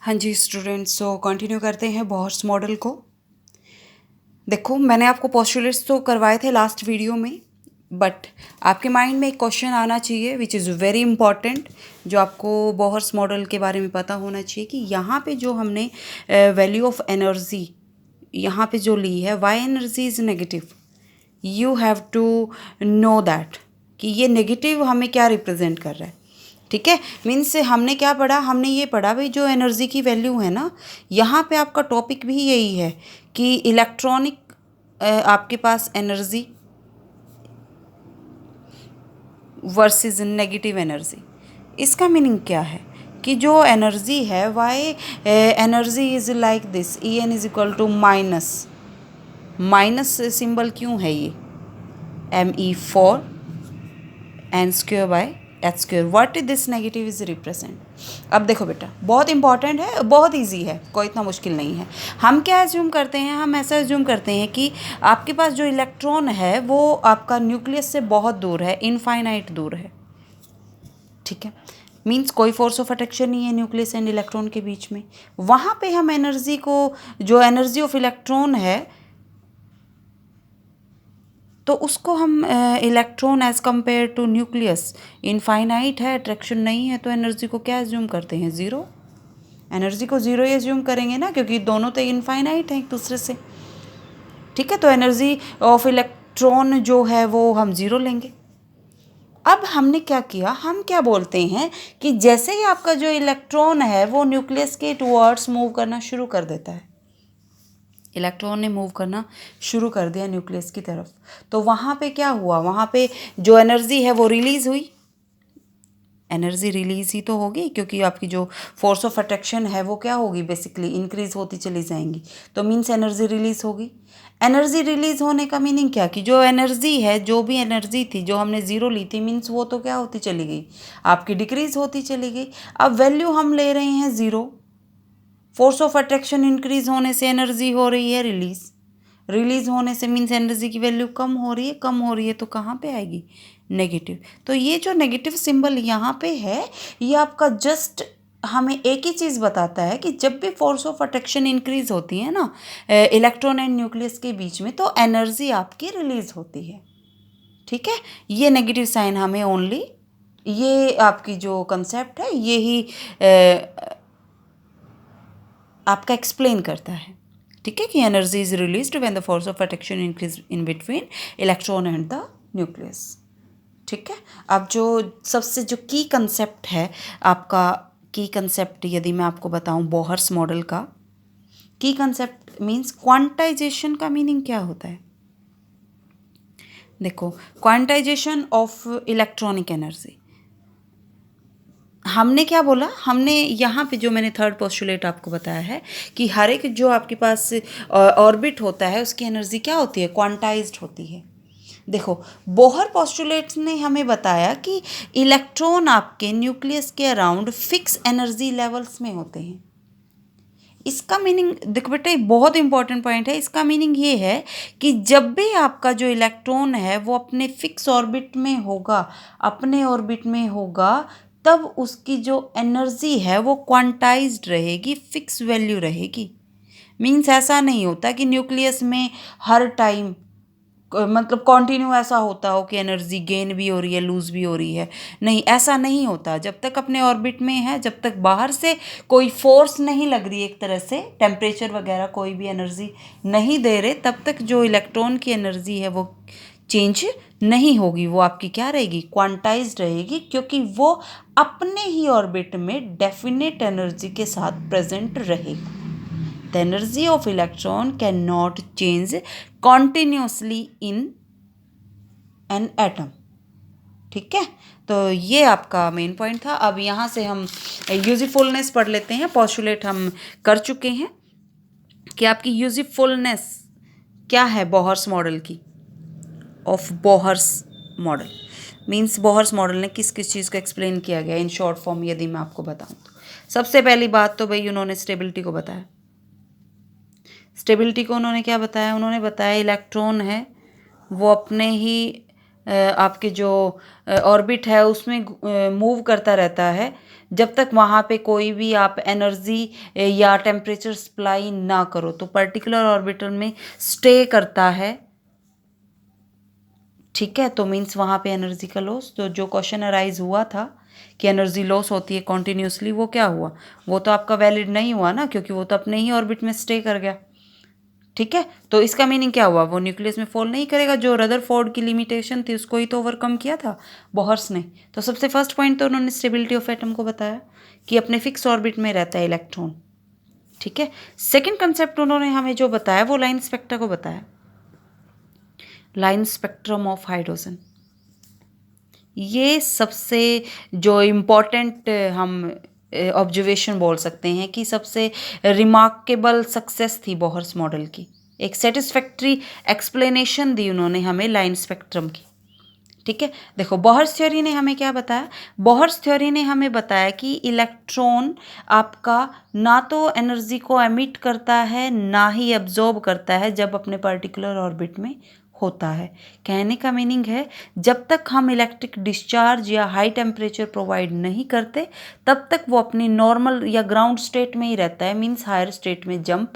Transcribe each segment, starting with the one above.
हाँ जी students, so continue करते हैं बोहर्स मॉडल को। देखो, मैंने आपको पोस्टुलेट्स तो करवाए थे लास्ट वीडियो में, बट आपके माइंड में एक क्वेश्चन आना चाहिए विच इज़ वेरी इंपॉर्टेंट, जो आपको बोहर्स मॉडल के बारे में पता होना चाहिए कि यहाँ पे जो हमने वैल्यू ऑफ एनर्जी यहाँ पे जो ली है, why energy is negative, you have to know that कि ये नेगेटिव हमें क्या रिप्रेजेंट कर रहा है। ठीक है, मीन्स हमने क्या पढ़ा, हमने ये पढ़ा भाई जो एनर्जी की वैल्यू है ना, यहाँ पे आपका टॉपिक भी यही है कि इलेक्ट्रॉनिक आपके पास एनर्जी वर्सेस नेगेटिव एनर्जी। इसका मीनिंग क्या है कि जो एनर्जी है, why energy is like this, E N is equal to minus, minus symbol क्यों है ये, me4 n square by H square, what is this negative is represent. अब देखो बेटा, बहुत इंपॉर्टेंट है, बहुत इजी है, कोई इतना मुश्किल नहीं है। हम क्या एज्यूम करते हैं, हम ऐसा एज्यूम करते हैं कि आपके पास जो इलेक्ट्रॉन है वो आपका न्यूक्लियस से बहुत दूर है, इनफाइनाइट दूर है। ठीक है, मीन्स कोई फोर्स ऑफ अट्रैक्शन नहीं है न्यूक्लियस एंड इलेक्ट्रॉन के बीच में। वहाँ पे हम एनर्जी को, जो एनर्जी ऑफ इलेक्ट्रॉन है, तो उसको हम electron as compare to nucleus infinite है, अट्रैक्शन नहीं है, तो एनर्जी को क्या एज्यूम करते हैं, ज़ीरो। एनर्जी को ज़ीरो ही एज्यूम करेंगे ना, क्योंकि दोनों तो इनफाइनाइट हैं एक दूसरे से। ठीक है, तो एनर्जी ऑफ इलेक्ट्रॉन जो है वो हम ज़ीरो लेंगे। अब हमने क्या किया, हम क्या बोलते हैं कि जैसे ही आपका जो इलेक्ट्रॉन है वो न्यूक्लियस के टुवर्ड्स मूव करना शुरू कर देता है, इलेक्ट्रॉन ने मूव करना शुरू कर दिया न्यूक्लियस की तरफ, तो वहाँ पे क्या हुआ, वहाँ पे जो एनर्जी है वो रिलीज़ हुई। एनर्जी रिलीज़ ही तो होगी, क्योंकि आपकी जो फोर्स ऑफ अट्रैक्शन है वो क्या होगी, बेसिकली इंक्रीज़ होती चली जाएंगी, तो मीन्स एनर्जी रिलीज़ होगी। एनर्जी रिलीज़ होने का मीनिंग क्या, कि जो एनर्जी है, जो भी एनर्जी थी जो हमने ज़ीरो ली थी, मीन्स वो तो क्या होती चली गई, आपकी डिक्रीज़ होती चली गई। अब वैल्यू हम ले रहे हैं zero, force of attraction increase होने से एनर्जी हो रही है रिलीज, रिलीज होने से मीन्स एनर्जी की वैल्यू कम हो रही है, कम हो रही है तो कहाँ पे आएगी, नेगेटिव। तो ये जो नेगेटिव सिंबल यहाँ पे है, ये आपका जस्ट हमें एक ही चीज़ बताता है कि जब भी फोर्स ऑफ अट्रैक्शन इंक्रीज होती है ना इलेक्ट्रॉन एंड न्यूक्लियस के बीच में, तो एनर्जी आपकी रिलीज होती है। ठीक है, ये नेगेटिव साइन हमें ओनली, ये आपकी जो कंसेप्ट है यही आपका एक्सप्लेन करता है। ठीक है, कि energy is released when the force of attraction increase in between electron and the nucleus. ठीक है, अब जो सबसे जो की कंसेप्ट है आपका, की कंसेप्ट यदि मैं आपको बताऊं बोहर्स मॉडल का, की कंसेप्ट मीन्स क्वांटाइजेशन का मीनिंग क्या होता है। देखो, क्वांटाइजेशन ऑफ इलेक्ट्रॉनिक एनर्जी, हमने क्या बोला, हमने यहाँ पे जो मैंने थर्ड पोस्टुलेट आपको बताया है कि हर एक जो आपके पास ऑर्बिट होता है उसकी एनर्जी क्या होती है, क्वांटाइज्ड होती है। देखो, बोहर पोस्टुलेट्स ने हमें बताया कि इलेक्ट्रॉन आपके न्यूक्लियस के अराउंड फिक्स एनर्जी लेवल्स में होते हैं। इसका मीनिंग देखो बेटा, बहुत इंपॉर्टेंट पॉइंट है। इसका मीनिंग ये है कि जब भी आपका जो इलेक्ट्रॉन है वो अपने फिक्स ऑर्बिट में होगा, अपने ऑर्बिट में होगा, तब उसकी जो एनर्जी है वो क्वांटाइज्ड रहेगी, फिक्स वैल्यू रहेगी। मीन्स ऐसा नहीं होता कि न्यूक्लियस में हर टाइम मतलब कॉन्टिन्यू ऐसा होता हो कि एनर्जी गेन भी हो रही है, लूज़ भी हो रही है। नहीं, ऐसा नहीं होता। जब तक अपने ऑर्बिट में है, जब तक बाहर से कोई फोर्स नहीं लग रही, एक तरह से टेम्परेचर वगैरह कोई भी एनर्जी नहीं दे रहे, तब तक जो इलेक्ट्रॉन की एनर्जी है वो चेंज नहीं होगी, वो आपकी क्या रहेगी, क्वांटाइज्ड रहेगी, क्योंकि वो अपने ही ऑर्बिट में डेफिनेट एनर्जी के साथ प्रेजेंट रहेगी। The energy of electron cannot change continuously in an atom. ठीक है, तो ये आपका मेन पॉइंट था। अब यहाँ से हम यूजफुलनेस पढ़ लेते हैं। पोस्टुलेट हम कर चुके हैं कि आपकी यूजफुलनेस क्या है बोहर्स मॉडल की, of Bohr's model. Means Bohr's model ने किस किस चीज़ को एक्सप्लेन किया गया इन शॉर्ट फॉर्म यदि मैं आपको बताऊँ तो। सबसे पहली बात तो भाई उन्होंने स्टेबिलिटी को बताया। स्टेबिलिटी को उन्होंने क्या बताया, उन्होंने बताया इलेक्ट्रॉन है वो अपने ही आपके जो ऑर्बिट है उसमें मूव करता रहता है जब तक वहाँ पे कोई भी आप एनर्जी या टेम्परेचर सप्लाई ना करो। तो पर्टिकुलर ऑर्बिटल में स्टे करता है, ठीक है। तो मीन्स वहाँ पे एनर्जी का लॉस, तो जो क्वेश्चन अराइज हुआ था कि एनर्जी लॉस होती है कॉन्टिन्यूसली, वो क्या हुआ, वो तो आपका वैलिड नहीं हुआ ना, क्योंकि वो तो अपने ही ऑर्बिट में स्टे कर गया, ठीक है। तो इसका मीनिंग क्या हुआ, वो न्यूक्लियस में फॉल नहीं करेगा। जो रदरफोर्ड की लिमिटेशन थी उसको ही तो ओवरकम किया था बोहर्स ने। तो सबसे फर्स्ट पॉइंट तो उन्होंने स्टेबिलिटी ऑफ एटम को बताया कि अपने फिक्स ऑर्बिट में रहता है इलेक्ट्रॉन, ठीक है। सेकेंड कंसेप्ट उन्होंने हमें जो बताया वो लाइन स्पेक्ट्रा को बताया, लाइन स्पेक्ट्रम ऑफ हाइड्रोजन। ये सबसे जो इम्पोर्टेंट हम ऑब्जर्वेशन बोल सकते हैं कि सबसे रिमार्केबल सक्सेस थी बोहर्स मॉडल की। एक सेटिस्फैक्ट्री एक्सप्लेनेशन दी उन्होंने हमें लाइन स्पेक्ट्रम की, ठीक है। देखो बोहर्स थ्योरी ने हमें क्या बताया, बोहर्स थ्योरी ने हमें बताया कि इलेक्ट्रॉन आपका ना तो एनर्जी को एमिट करता है ना ही एब्जॉर्ब करता है जब अपने पर्टिकुलर ऑर्बिट में होता है। कहने का मीनिंग है जब तक हम इलेक्ट्रिक डिस्चार्ज या हाई टेम्परेचर प्रोवाइड नहीं करते तब तक वो अपनी नॉर्मल या ग्राउंड स्टेट में ही रहता है, मीन्स हायर स्टेट में जंप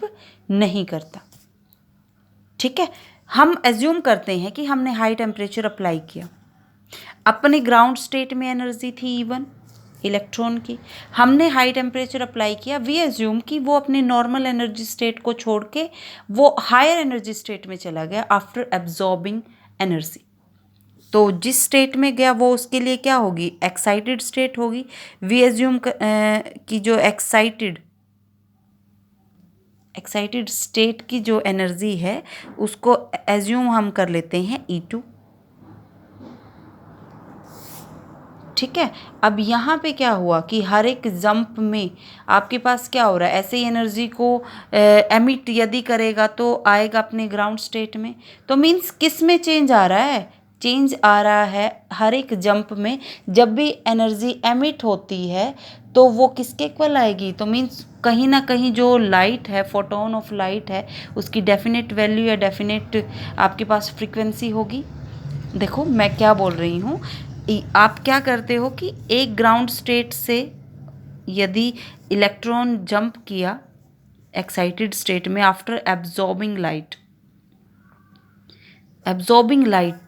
नहीं करता, ठीक है। हम एज्यूम करते हैं कि हमने हाई टेम्परेचर अप्लाई किया, अपने ग्राउंड स्टेट में एनर्जी थी E1 इलेक्ट्रॉन की, हमने हाई टेम्परेचर अप्लाई किया, वी एज्यूम कि वो अपने नॉर्मल एनर्जी स्टेट को छोड़ के वो हायर एनर्जी स्टेट में चला गया आफ्टर एब्जॉर्बिंग एनर्जी। तो जिस स्टेट में गया वो उसके लिए क्या होगी, एक्साइटेड स्टेट होगी। वी एज्यूम कि जो एक्साइटेड स्टेट की जो एनर्जी है उसको एज्यूम हम कर लेते हैं E2, ठीक है। अब यहाँ पे क्या हुआ कि हर एक जंप में आपके पास क्या हो रहा है, ऐसे ही एनर्जी को एमिट यदि करेगा तो आएगा अपने ग्राउंड स्टेट में। तो मीन्स किस में चेंज आ रहा है, चेंज आ रहा है हर एक जंप में। जब भी एनर्जी एमिट होती है तो वो किसके इक्वल आएगी, तो मीन्स कहीं ना कहीं जो लाइट है, फोटोन ऑफ लाइट है, उसकी डेफिनेट वैल्यू या डेफिनेट आपके पास फ्रीक्वेंसी होगी। देखो मैं क्या बोल रही हूँ, आप क्या करते हो कि एक ग्राउंड स्टेट से यदि इलेक्ट्रॉन जंप किया एक्साइटेड स्टेट में आफ्टर एब्जॉर्बिंग लाइट,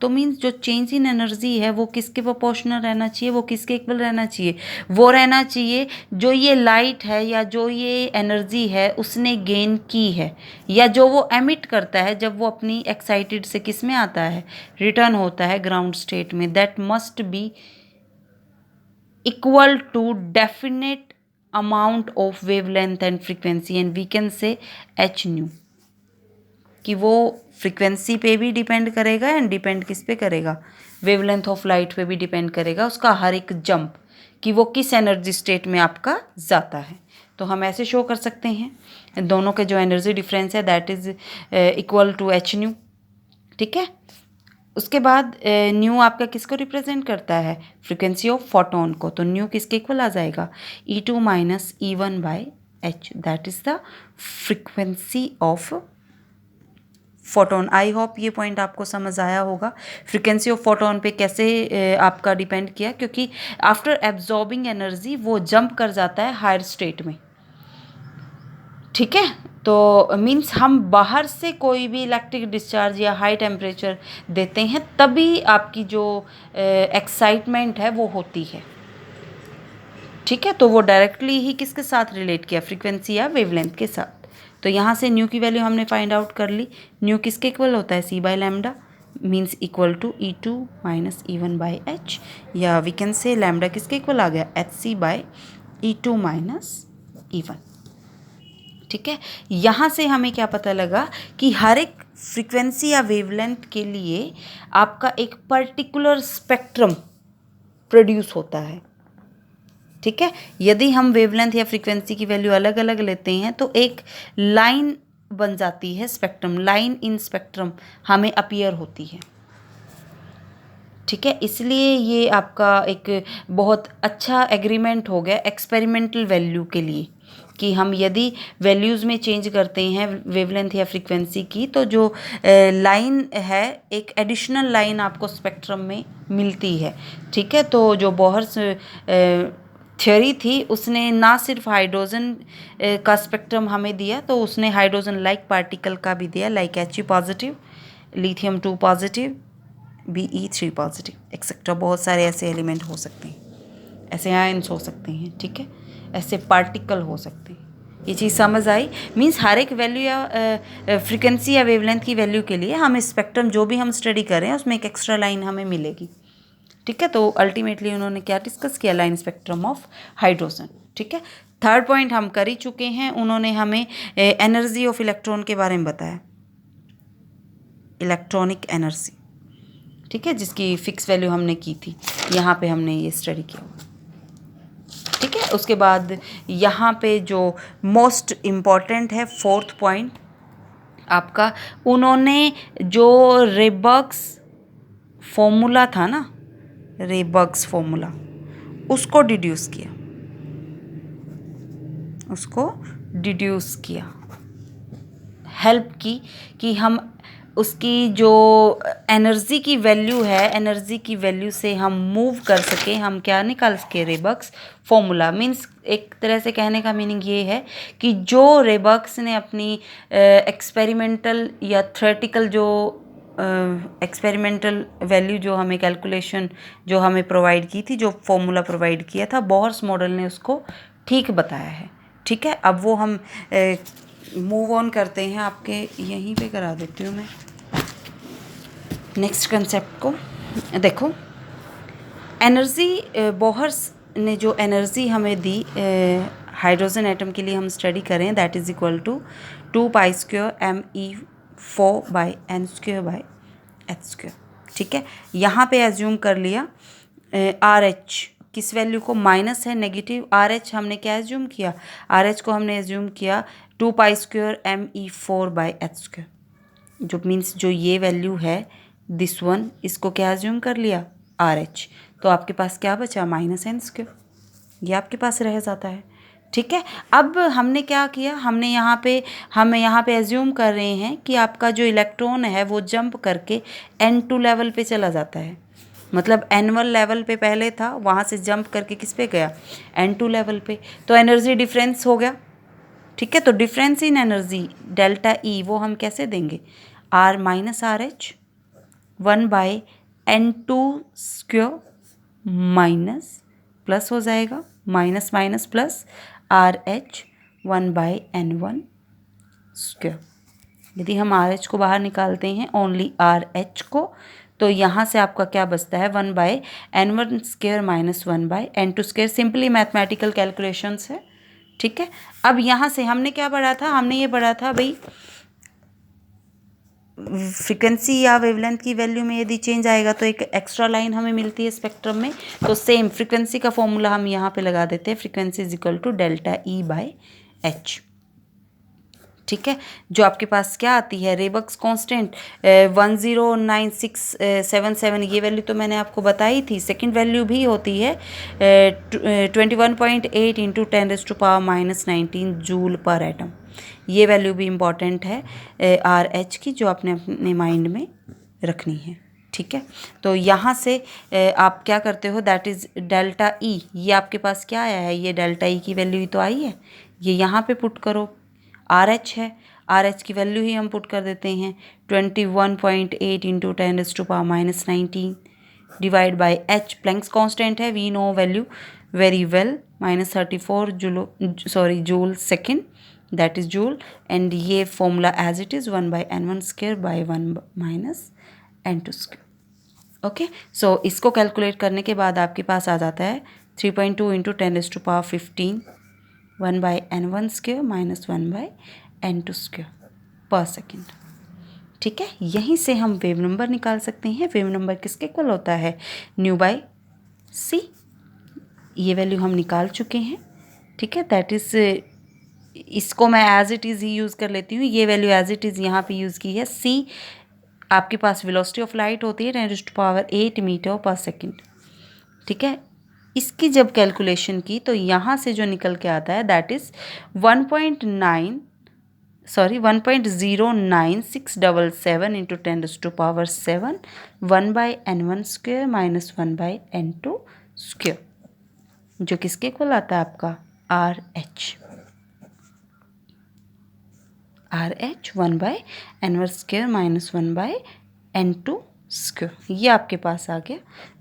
तो मीन्स जो चेंज इन एनर्जी है वो किसके प्रोपोर्शनल रहना चाहिए, वो किसके इक्वल रहना चाहिए, वो रहना चाहिए जो ये लाइट है या जो ये एनर्जी है उसने गेन की है, या जो वो एमिट करता है जब वो अपनी एक्साइटेड से किस में आता है, रिटर्न होता है ग्राउंड स्टेट में। That must be equal to definite amount of wavelength and frequency, and we can say H nu, कि वो फ्रीक्वेंसी पे भी डिपेंड करेगा एंड डिपेंड किस पे करेगा, वेवलेंथ ऑफ लाइट पे भी डिपेंड करेगा उसका हर एक जंप, कि वो किस एनर्जी स्टेट में आपका जाता है। तो हम ऐसे शो कर सकते हैं दोनों के जो एनर्जी डिफरेंस है that is equal to H nu, ठीक है। उसके बाद न्यू आपका किसको रिप्रेजेंट करता है, फ्रीक्वेंसी ऑफ फोटोन को। तो न्यू किसके इक्वल आ जाएगा, E2 minus E1 by H, that is the frequency of photon. I hope ये पॉइंट आपको समझ आया होगा, फ्रीक्वेंसी ऑफ फोटोन पे कैसे आपका डिपेंड किया, क्योंकि आफ्टर एब्जॉर्बिंग एनर्जी वो जंप कर जाता है हायर स्टेट में, ठीक है। तो मीन्स हम बाहर से कोई भी इलेक्ट्रिक डिस्चार्ज या हाई टेम्परेचर देते हैं तभी आपकी जो एक्साइटमेंट है वो होती है, ठीक है। तो वो डायरेक्टली ही किसके साथ रिलेट किया, फ्रीक्वेंसी या वेवलेंथ के साथ। तो यहाँ से न्यू की वैल्यू हमने फाइंड आउट कर ली। न्यू किसके इक्वल होता है, C by lambda, means equal to E2 minus E1 by h, या वी कैन से लैम्डा किसके इक्वल आ गया, HC by E2 minus E1, ठीक है। यहाँ से हमें क्या पता लगा कि हर एक फ्रीक्वेंसी या वेवलेंथ के लिए आपका एक पर्टिकुलर स्पेक्ट्रम प्रोड्यूस होता है, ठीक है। यदि हम वेवलेंथ या फ्रीक्वेंसी की वैल्यू अलग अलग लेते हैं तो एक लाइन बन जाती है, स्पेक्ट्रम, लाइन इन स्पेक्ट्रम हमें अपीयर होती है, ठीक है। इसलिए ये आपका एक बहुत अच्छा एग्रीमेंट हो गया एक्सपेरिमेंटल वैल्यू के लिए, कि हम यदि वैल्यूज़ में चेंज करते हैं वेवलेंथ या फ्रीक्वेंसी की तो जो लाइन है एक एडिशनल लाइन आपको स्पेक्ट्रम में मिलती है, ठीक है। तो जो बोहर्स थ्योरी थी, उसने ना सिर्फ हाइड्रोजन का स्पेक्ट्रम हमें दिया, तो उसने हाइड्रोजन लाइक पार्टिकल का भी दिया, like He positive, lithium 2 positive, Be 3 positive etcetera. बहुत सारे ऐसे एलिमेंट हो सकते हैं, ऐसे आयंस हो सकते हैं, ठीक है, ऐसे पार्टिकल हो सकते हैं। ये चीज़ समझ आई? मीन्स हर एक वैल्यू या फ्रिक्वेंसी या वेवलेंथ की वैल्यू के लिए हम स्पेक्ट्रम जो भी हम स्टडी कर रहे हैं उसमें एक एक्स्ट्रा लाइन हमें मिलेगी, ठीक है। तो अल्टीमेटली उन्होंने क्या डिस्कस किया? लाइन स्पेक्ट्रम ऑफ हाइड्रोजन, ठीक है। थर्ड पॉइंट हम कर ही चुके हैं, उन्होंने हमें एनर्जी ऑफ इलेक्ट्रॉन के बारे में बताया, इलेक्ट्रॉनिक एनर्जी, ठीक है, जिसकी फिक्स वैल्यू हमने की थी, यहाँ पे हमने ये स्टडी किया, ठीक है। उसके बाद यहाँ पे जो मोस्ट इम्पॉर्टेंट है फोर्थ पॉइंट आपका, उन्होंने जो रेबर्ग्स फॉर्मूला था ना, रेबर्ग्स फॉर्मूला, उसको डिड्यूस किया, उसको डिड्यूस किया, हेल्प की कि हम उसकी जो एनर्जी की वैल्यू है, एनर्जी की वैल्यू से हम मूव कर सकें, हम क्या निकाल सके? रेबर्ग्स फॉर्मूला। मीन्स एक तरह से कहने का मीनिंग ये है कि जो रेबर्ग्स ने अपनी एक्सपेरिमेंटल या थ्योरेटिकल जो एक्सपेरिमेंटल वैल्यू जो हमें कैलकुलेशन जो हमें प्रोवाइड की थी, जो फॉर्मूला प्रोवाइड किया था, बोहर्स मॉडल ने उसको ठीक बताया है, ठीक है। अब वो हम मूव ऑन करते हैं, आपके यहीं पे करा देती हूँ मैं नेक्स्ट कंसेप्ट को। देखो, एनर्जी, बोहर्स ने जो एनर्जी हमें दी हाइड्रोजन एटम के लिए हम स्टडी करें, that is equal to 2π² me4/n²/h², ठीक है। यहाँ पे एज्यूम कर लिया RH किस वैल्यू को? माइनस है, नेगेटिव RH हमने क्या एज्यूम किया? RH को हमने एज्यूम किया 2π² me4/h², जो मीन्स जो ये वैल्यू है दिस वन, इसको क्या एज्यूम कर लिया? RH। तो आपके पास क्या बचा? -n², ये आपके पास रह जाता है, ठीक है। अब हमने क्या किया? हम यहाँ पे एज्यूम कर रहे हैं कि आपका जो इलेक्ट्रॉन है वो जंप करके N2 लेवल पे चला जाता है, मतलब N1 लेवल पे पहले था, वहाँ से जंप करके किस पे गया? N2 लेवल पे। तो एनर्जी डिफरेंस हो गया, ठीक है। तो difference in energy delta E वो हम कैसे देंगे? R - RH 1/n2² minus plus हो जाएगा, minus minus plus RH 1/n1²। यदि हम RH को बाहर निकालते हैं, ओनली RH को, तो यहाँ से आपका क्या बचता है? 1/n1² minus 1/n2²। Simply mathematical calculations है, ठीक है। अब यहाँ से हमने क्या पढ़ा था? हमने ये पढ़ा था भाई, फ्रीक्वेंसी या वेवलेंथ की वैल्यू में यदि चेंज आएगा तो एक एक्स्ट्रा लाइन हमें मिलती है स्पेक्ट्रम में। तो सेम फ्रीक्वेंसी का फॉर्मूला हम यहाँ पे लगा देते हैं, frequency is equal to delta E/h, ठीक है। जो आपके पास क्या आती है? रेबर्ग्स कांस्टेंट 109677, ये वैल्यू तो मैंने आपको बताई थी। सेकंड वैल्यू भी होती है 21.8 × 10⁻⁻19 जूल पर एटम। ये वैल्यू भी इम्पॉर्टेंट है RH की, जो आपने अपने माइंड में रखनी है, ठीक है। तो यहाँ से आप क्या करते हो? That is delta E। ये आपके पास क्या आया है? ये डेल्टा E की वैल्यू ही तो आई है, ये यहाँ पे पुट करो। RH है, RH की वैल्यू ही हम पुट कर देते हैं 21.8 × 10⁻⁻19 divide by H, Planck's constant है, we know value very well, -34 joule second, that is joule. And ये formula as it is 1/n1² -n2²। Okay, so इसको कैलकुलेट करने के बाद आपके पास आ जाता है 3.2 × 10⁻15 1/n1² माइनस 1/n2² पर सेकेंड, ठीक है। यहीं से हम वेव नंबर निकाल सकते हैं। वेव नंबर किसके इक्वल होता है? ν/c। ये वैल्यू हम निकाल चुके हैं, ठीक है। दैट इज़, इसको मैं एज इट इज़ ही यूज़ कर लेती हूँ। ये वैल्यू एज इट इज़ यहाँ पे यूज़ की है। c आपके पास वेलोसिटी ऑफ लाइट होती है 10⁸ मीटर पर सेकेंड, ठीक है। इसकी जब कैलकुलेशन की तो यहाँ से जो निकल के आता है that is 1.09677 × 10⁻7 1/n1² minus 1/n2²। जो किसके इक्वल आता है आपका RH 1/n² माइनस 1/n² ये आपके पास आ गया।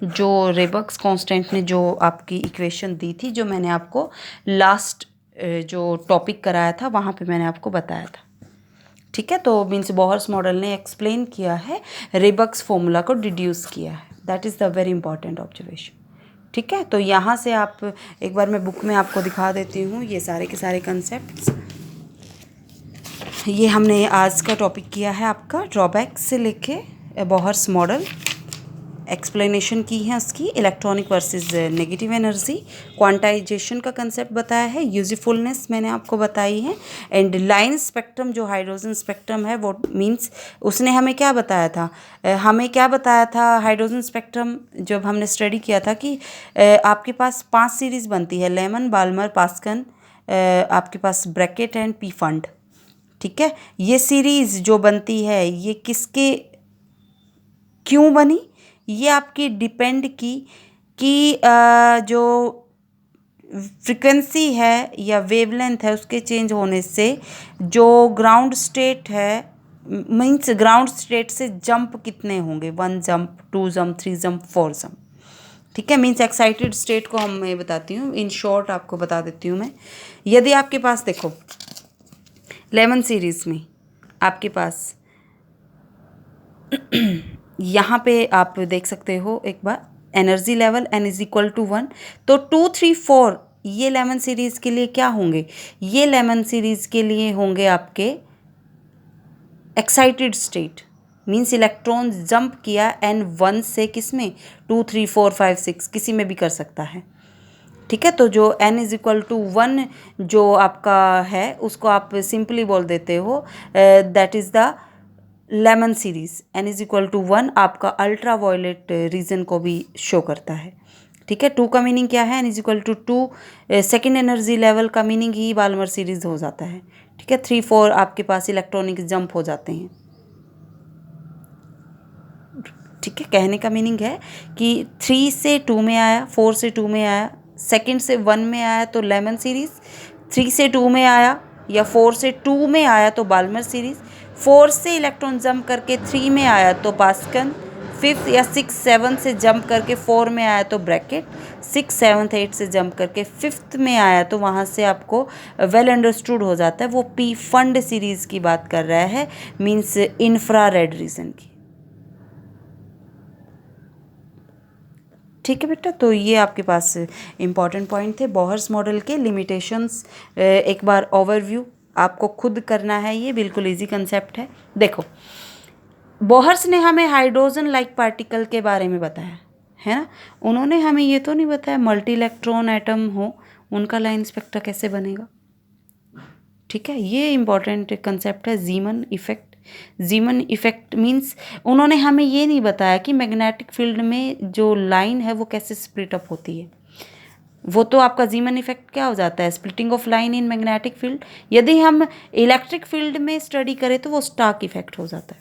जो रेबक्स कांस्टेंट ने जो आपकी इक्वेशन दी थी, जो मैंने आपको लास्ट जो टॉपिक कराया था वहाँ पे मैंने आपको बताया था। ठीक है, तो मीन्स बोहर्स मॉडल ने एक्सप्लेन किया है, रेबक्स फॉर्मूला को डिड्यूस किया है। That is the very important observation. ठीक है, तो यहाँ से आप एक बार मैं बुक में आपको दिखा देती हूँ ये सारे के सारे कंसेप्ट्स। ये हमने आज का टॉपिक किया है आपका ड्रॉबैक्स से लेके बोहर्स मॉडल, एक्सप्लेनेशन की है उसकी, electronic versus negative energy, quantization का कंसेप्ट बताया है, यूजफुलनेस मैंने आपको बताई है, एंड लाइन स्पेक्ट्रम जो हाइड्रोजन स्पेक्ट्रम है वो मींस उसने हमें क्या बताया था, हाइड्रोजन स्पेक्ट्रम जब हमने स्टडी किया था कि आपके पास 5 सीरीज़ बनती है, लेमन, बाल्मर, पास्कन, आपके पास ब्रैकेट एंड पी फंड। ठीक है, ये सीरीज़ जो बनती है ये किसके क्यों बनी, ये आपकी डिपेंड की कि जो फ्रीक्वेंसी है या वेवलेंथ है उसके चेंज होने से जो ग्राउंड स्टेट है, मीन्स ग्राउंड स्टेट से जंप कितने होंगे, 1 जंप, 2 जंप, 3 जंप, 4 जंप। ठीक है, मीन्स एक्साइटेड स्टेट को मैं बताती हूँ, इन शॉर्ट आपको बता देती हूँ मैं। यदि आपके पास देखो लेमन सीरीज़ में आपके पास यहाँ पे आप देख सकते हो एक बार एनर्जी लेवल n=1, तो 2, 3, 4 ये लेमन सीरीज़ के लिए क्या होंगे, ये लेमन सीरीज़ के लिए होंगे आपके excited state, means electron jump किया n1 से किस में, 2, 3, 4, 5, 6 किसी में भी कर सकता है। ठीक है, तो जो n=1 जो आपका है उसको आप सिंपली बोल देते हो that is the lemon series. n=1 आपका अल्ट्रा वायलेट रीजन को भी शो करता है। ठीक है, 2 का मीनिंग क्या है, n=2 सेकेंड एनर्जी लेवल का मीनिंग ही बाल्मर सीरीज़ हो जाता है। ठीक है, 3, 4 आपके पास इलेक्ट्रॉनिक जंप हो जाते हैं। ठीक है, कहने का मीनिंग है कि 3 से 2 में आया, 4 से 2 में आया, सेकेंड से 1 में आया तो लेमन सीरीज़, 3 से 2 में आया या 4 से 2 में आया तो बाल्मर सीरीज़, 4 से इलेक्ट्रॉन जंप करके 3 में आया तो पास्कन, 5th या 6, 7 से जंप करके 4 में आया तो ब्रैकेट, 6, 7, 8 से जंप करके 5th में आया तो वहाँ से आपको वेल अंडरस्टूड हो जाता है वो पी फंड सीरीज़ की बात कर रहा है, मीन्स इंफ्रारेड रीजन की। ठीक है बेटा, तो ये आपके पास इम्पॉर्टेंट पॉइंट थे बोहर्स मॉडल के लिमिटेशंस। एक बार ओवरव्यू आपको खुद करना है, ये बिल्कुल इजी कंसेप्ट है। देखो बोहर्स ने हमें हाइड्रोजन लाइक पार्टिकल के बारे में बताया है ना, उन्होंने हमें ये तो नहीं बताया मल्टी इलेक्ट्रॉन एटम हो उनका लाइन स्पेक्ट्रा कैसे बनेगा। ठीक है, ये इम्पॉर्टेंट कंसेप्ट है जीमन इफेक्ट। जीमन इफेक्ट मीन्स उन्होंने हमें ये नहीं बताया कि मैग्नेटिक फील्ड में जो लाइन है वो कैसे स्प्लिट अप होती है। वो तो आपका जीमन इफेक्ट क्या हो जाता है, splitting of line in magnetic field. यदि हम इलेक्ट्रिक फील्ड में स्टडी करें तो वो स्टार्क इफेक्ट हो जाता है।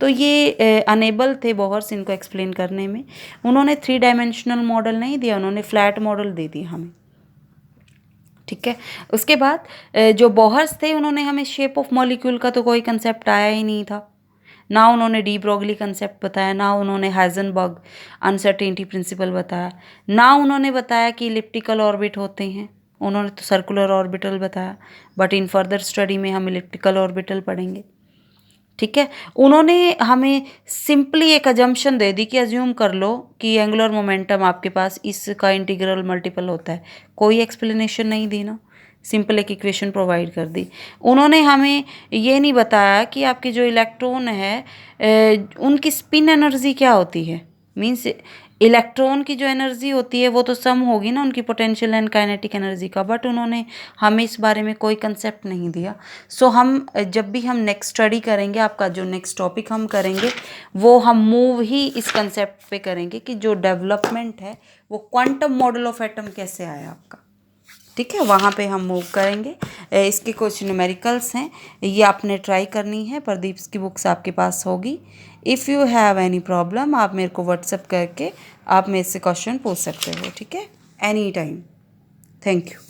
तो ये अनेबल थे बोहर्स इनको एक्सप्लेन करने में। उन्होंने 3 डायमेंशनल मॉडल नहीं दिया, उन्होंने फ्लैट मॉडल दे दिया हमें। ठीक है, उसके बाद जो बोहर्स थे उन्होंने हमें शेप ऑफ मॉलिक्यूल का तो कोई कंसेप्ट आया ही नहीं था, ना उन्होंने डी ब्रोगली कंसेप्ट बताया, ना उन्होंने हाइजेनबर्ग अनसर्टेनिटी प्रिंसिपल बताया, ना उन्होंने बताया कि इलिप्टिकल ऑर्बिट होते हैं, उन्होंने तो सर्कुलर ऑर्बिटल बताया। बट इन फर्दर स्टडी में हम इलिप्टिकल ऑर्बिटल पढ़ेंगे। ठीक है, उन्होंने हमें सिंपली एक अजम्पशन दे दी कि अज्यूम कर लो कि एंगुलर मोमेंटम आपके पास इसका इंटीग्रल मल्टीपल होता है, कोई एक्सप्लेनेशन नहीं दी ना, सिंपल एक इक्वेशन प्रोवाइड कर दी। उन्होंने हमें ये नहीं बताया कि आपके जो इलेक्ट्रॉन है उनकी स्पिन एनर्जी क्या होती है, मीन्स इलेक्ट्रॉन की जो एनर्जी होती है वो तो सम होगी ना उनकी पोटेंशियल एंड काइनेटिक एनर्जी का, बट उन्होंने हमें इस बारे में कोई कंसेप्ट नहीं दिया। सो हम जब भी हम नेक्स्ट स्टडी करेंगे, आपका जो नेक्स्ट टॉपिक हम करेंगे वो हम मूव ही इस कंसेप्ट पे करेंगे कि जो डेवलपमेंट है वो क्वांटम मॉडल ऑफ एटम कैसे आया आपका। ठीक है, वहाँ पे हम मूव करेंगे। इसके कुछ न्यूमेरिकल्स हैं, ये आपने ट्राई करनी है, प्रदीप की बुक्स आपके पास होगी। If you have any problem आप मेरे को व्हाट्सएप करके आप मेरे से क्वेश्चन पूछ सकते हो। ठीक है, एनी टाइम। Thank you.